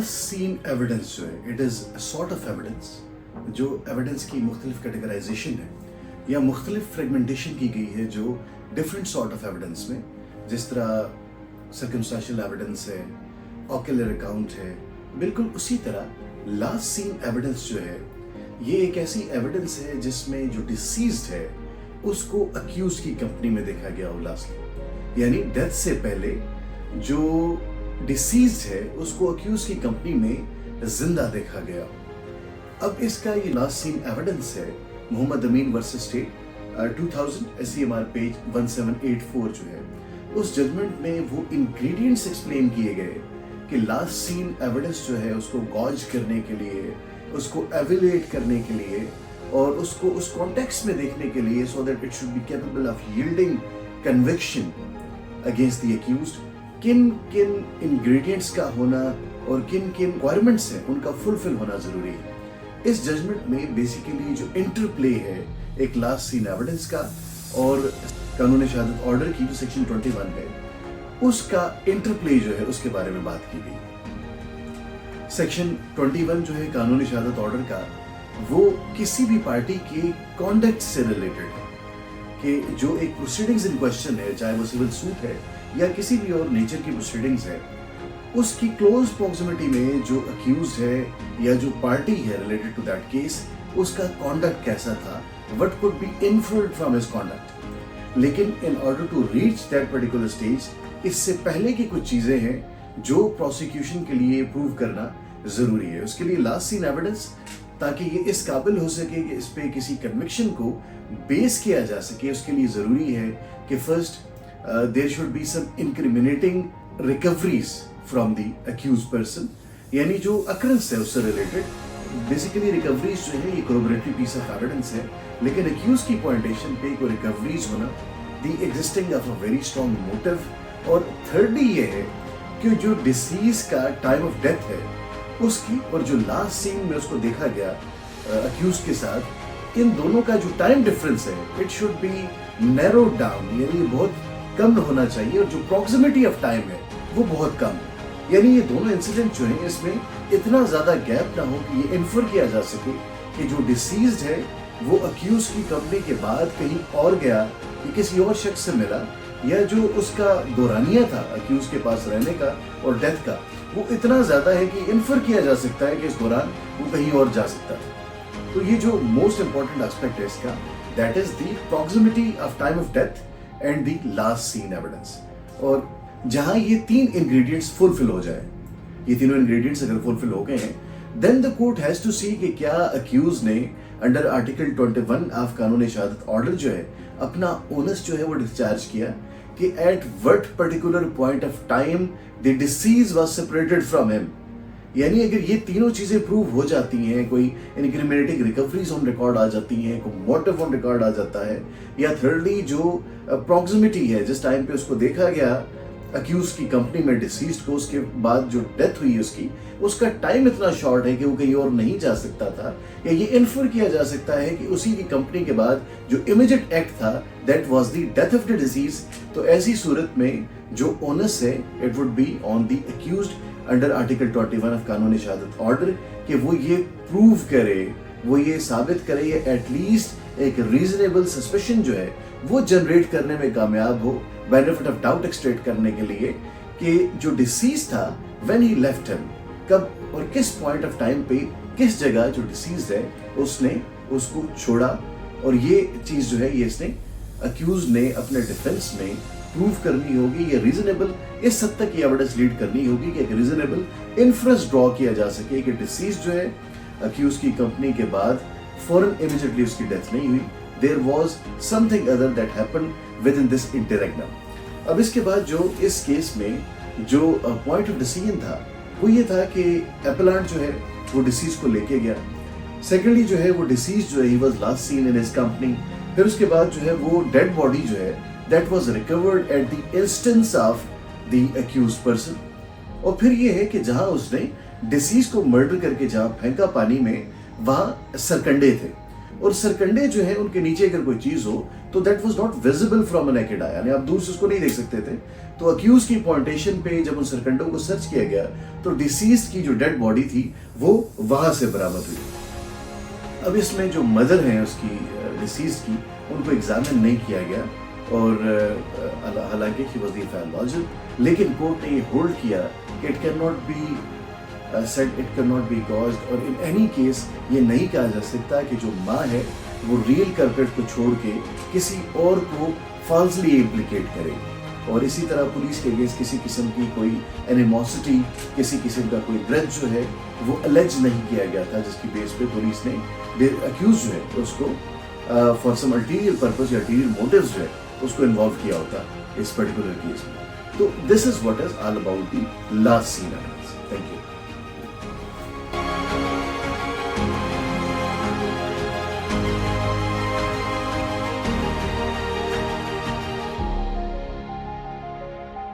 Last seen evidence जो है, it is sort of evidence जो एविडेंस की मुख्तलिफ कैटेगराइजेशन है या मुख्तलिफ फ्रेगमेंटेशन की गई है जो डिफरेंट सॉर्ट ऑफ एविडेंस में, जिस तरह सर्कमस्टेंशियल एविडेंस है, ऑक्यूलर अकाउंट है, बिल्कुल उसी तरह लास्ट सीन एविडेंस जो है ये एक ऐसी एविडेंस है जिसमें जो डिसीज्ड है उसको अक्यूज की कंपनी में देखा गया हो लास्टली, यानी डेथ से पहले जो डिसीज्ड है उसको अक्यूज की कंपनी में जिंदा देखा गया। अब इसका ये लास्ट सीन एविडेंस है मोहम्मद अमीन वर्सेस स्टेट 2000 SCMR पेज 1784 जो है, उस जजमेंट में वो इंग्रेडिएंट्स एक्सप्लेन किए गए कि लास्ट सीन एविडेंस जो है उसको गॉज करने के लिए, उसको एवेल्युएट करने के लिए और उसको उस कॉन्टेक्स्ट में देखने के लिए, so that it should be capable of yielding conviction against the accused, किन किन इंग्रेडिएंट्स का होना और किन किन रिक्वायरमेंट्स हैं उनका फुलफिल होना जरूरी है। इस जजमेंट में बेसिकली जो इंटरप्ले है एक लास्ट सीन एविडेंस का और कानून शहादत ऑर्डर की जो सेक्शन 21 है उसका इंटरप्ले जो है उसके बारे में बात की गई। सेक्शन 21 जो है कानून शहादत ऑर्डर का, वो किसी भी पार्टी के कॉन्डक्ट से रिलेटेड है कि जो एक प्रोसीडिंग्स इन क्वेश्चन है, चाहे वो सिविल सूट है या किसी भी और नेचर की प्रोसीडिंग्स है, उसकी क्लोज प्रॉक्सिमिटी में जो अक्यूज है या जो पार्टी है रिलेटेड टू दैट केस, उसका कॉन्डक्ट कैसा था, what could be inferred from his conduct. लेकिन in order to reach that particular stage, इससे पहले की कुछ चीजें हैं जो प्रोसिक्यूशन के लिए प्रूव करना जरूरी है। उसके लिए लास्ट सीन एविडेंस, ताकि ये इस काबिल हो सके कि इस पे किसी कन्विक्शन को बेस किया जा सके, उसके लिए जरूरी है कि first there should be some incriminating recoveries from the accused person, यानी जो अकरेंस है उससे रिलेटेड बेसिकली रिकवरीज जो है ये कोरोबोरेटरी पीस ऑफ एविडेंस है, लेकिन अक्यूज की पॉइंटेशन पे कोई रिकवरीज होना, the existing of a very strong motive, और थर्डली ये है कि जो डिसीज का टाइम ऑफ डेथ है उसकी और जो लास्ट सीन में उसको देखा गया अक्यूज के साथ, इन दोनों का जो टाइम डिफरेंस है it should be narrowed down, यानी बहुत कम होना चाहिए, और जो प्रॉक्सिमिटी ऑफ टाइम है वो बहुत कम, यानी ये दोनों इंसिडेंट जो है इसमें इतना ज्यादा गैप ना हो कि ये इन्फर किया जा सके कि जो डिसीज्ड है वो अक्यूज की कंपनी के बाद कहीं और गया कि किसी और शख्स से मिला, या जो उसका दौरानिया था अक्यूज के पास रहने का और डेथ का वो इतना ज्यादा है कि इन्फर किया जा सकता है कि इस दौरान वो कहीं और जा सकता था। तो ये जो मोस्ट इंपॉर्टेंट एस्पेक्ट है इसका, that is the proximity of time of death and the last seen evidence. और जहां ये तीन इंग्रेडिएंट्स फुलफिल हो जाए, ये तीनों इंग्रेडिएंट्स अगर फुलफिल हो गए हैं, then the court has to see कि क्या अक्यूज ने अंडर आर्टिकल 21 ऑफ कानून शहादत ऑर्डर जो है अपना ओनस जो है वो डिस्चार्ज किया कि at what particular point of time the disease was separated from him. यानी अगर ये तीनों चीजें प्रूव हो जाती हैं, कोई इनक्रिमिनेटिंग रिकवरीज ऑन रिकॉर्ड आ जाती हैं, कोई मोटिव ऑन रिकॉर्ड आ जाता है, या थर्डली जो प्रॉक्सिमिटी है जिस टाइम पे उसको देखा गया अक्यूज की कंपनी में डिसीज्ड को, उसके बाद जो डेथ हुई उसकी, उसका टाइम इतना शॉर्ट है कि वो कहीं और नहीं जा सकता था, या ये इन्फर किया जा सकता है कि उसी की कंपनी के बाद जो इमीडिएट एक्ट था that was the death of the disease. तो ऐसी सूरत में जो ओनस है it would be on the accused under article 21 of कानून शहादत ऑर्डर कि वो ये प्रूव करे, वो ये साबित करे, या एटलीस्ट एक रीजनेबल सस्पेशन जो है वो जनरेट करने में कामयाब हो, बेनिफिट ऑफ डाउट एक्सट्रैक्ट करने के लिए कि जो डिसीज था व्हेन ही लेफ्ट हिम, कब और किस पॉइंट ऑफ टाइम पे किस जगह जो डिसीज है उसने उसको छोड़ा, और ये चीज जो है ये इसने अक्यूज ने अपने डिफेंस में प्रूव करनी होगी, ये रीजनेबल इस हद तक ये एविडेंस लीड करनी होगी कि एक रीजनेबल इन्फ्रेंस ड्रॉ किया जा सके कि डिसीज जो है अक्यूज की कंपनी के बाद फौरन इमीडिएटली उसकी डेथ नहीं हुई, there was something other that happened within this interregnum. अब इसके बाद जो इस केस में जो पॉइंट ऑफ डिसीजन था वो ये था कि एपेलांट जो है वो डिसीज को लेके गया, सेकेंडली जो है वो डिसीज जो है he was last seen in his company, फिर उसके बाद जो है वो डेड बॉडी जो है that was recovered at the instance of the accused person, और फिर ये है कि जहां उसने डिसीज को मर्डर करके जहां फेंका पानी में, वहां सरकंडे थे, اور سرکنڈے جو ہیں ان کے نیچے اگر کوئی چیز ہو تو that was not visible from a naked eye, یعنی آپ دور سے اس کو نہیں دیکھ سکتے تھے. تو اکیوز کی پوائنٹیشن پہ جب ان سرکنڈوں کو سرچ کیا گیا تو ڈیسیزڈ کی جو ڈیڈ باڈی تھی وہ وہاں سے برآمد ہوئی. اب اس میں جو مدر ہیں اس کی ڈیسیزڈ کی، ان کو ایگزامن نہیں کیا گیا، اور حالانکہ ہی واز دی پیتھولوجسٹ، لیکن کورٹ نے یہ ہولڈ کیا کہ it cannot be said it cannot be caused، اور in any case یہ نہیں کہا جا سکتا کہ جو ماں ہے وہ ریئل کلپریٹ کو چھوڑ کے کسی اور کو فالسلی امپلیکیٹ کرے. اور اسی طرح پولیس کے اگینسٹ کسی قسم کی کوئی اینیموسٹی، کسی قسم کا کوئی گرج جو ہے وہ الیج نہیں کیا گیا تھا، جس کی بیس پہ پولیس نے اکیوز جو ہے اس کو فار سم الٹیریئر پرپز یا الٹیریئر موٹیوز جو ہے اس کو انوالو کیا ہوتا اس پرٹیکولر کیس میں. تو this is what is all about the last seen. Thank you.